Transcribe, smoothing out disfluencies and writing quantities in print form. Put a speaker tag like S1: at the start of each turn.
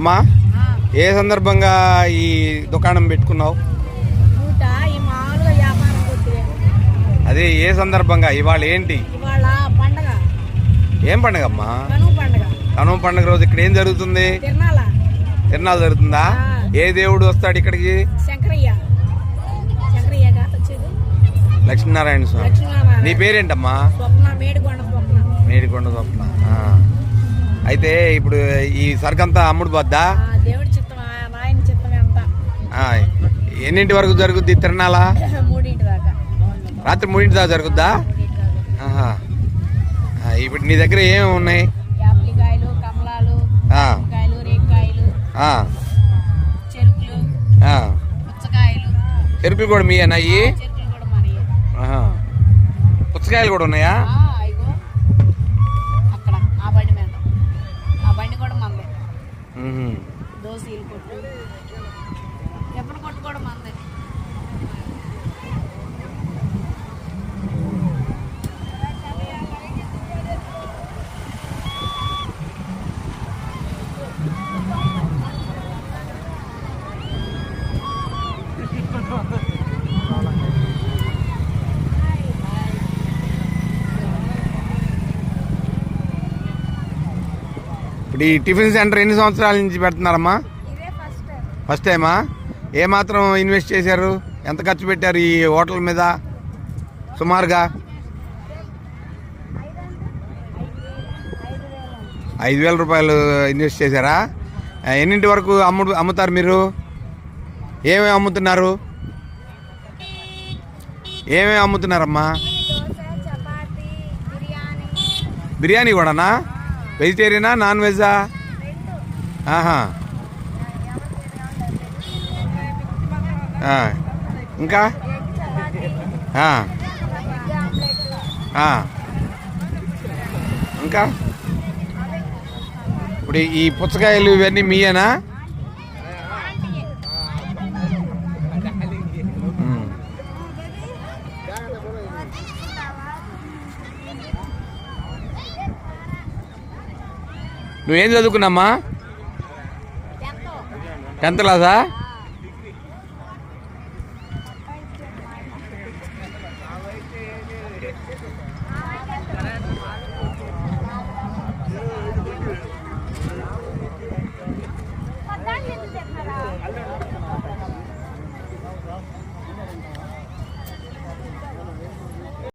S1: అమ్మా, ఏ సందర్భంగా ఈ దుకాణం పెట్టుకున్నావు? అదే ఏ సందర్భంగా? ఇవాళ ఏంటి? ఏం పండుగ అమ్మా? కనుమ పండుగ రోజు ఇక్కడ ఏం జరుగుతుంది? తిరునాళ్ళు జరుగుతుందా? ఏ దేవుడు వస్తాడు ఇక్కడికి? లక్ష్మీనారాయణ స్వామి. నీ పేరేంటమ్మా? మేడికొండ స్వప్న. అయితే ఇప్పుడు ఈ సరుకంతా అమ్ముడు పోద్దా? ఎన్నింటి వరకు జరుగుద్ది తిరణాల? రాత్రి 3 దాకా జరుగుద్దా? ఇప్పుడు నీ దగ్గర ఏమేమి ఉన్నాయి? చెరుకులు కూడా మీ అన్నాయి? పుచ్చకాయలు కూడా ఉన్నాయా? ఇప్పుడు ఈ టిఫిన్ సెంటర్ ఎన్ని సంవత్సరాల నుంచి పెడుతున్నారమ్మా? ఫస్ట్ టైమా? ఏమాత్రం ఇన్వెస్ట్ చేశారు? ఎంత ఖర్చు పెట్టారు ఈ హోటల్ మీద సుమారుగా? 5,000 రూపాయలు ఇన్వెస్ట్ చేశారా? ఎన్నింటి వరకు అమ్ముతారు మీరు? ఏమేమి అమ్ముతున్నారు? ఏమేమి అమ్ముతున్నారమ్మా? బిర్యానీ కూడానా? వెజిటేరియనా నాన్ వెజా? ఇంకా ఇంకా ఇప్పుడు ఈ పుచ్చకాయలు ఇవన్నీ మీయేనా? నువ్వేం చదువుకున్నామ్మా? 10th క్లాసా?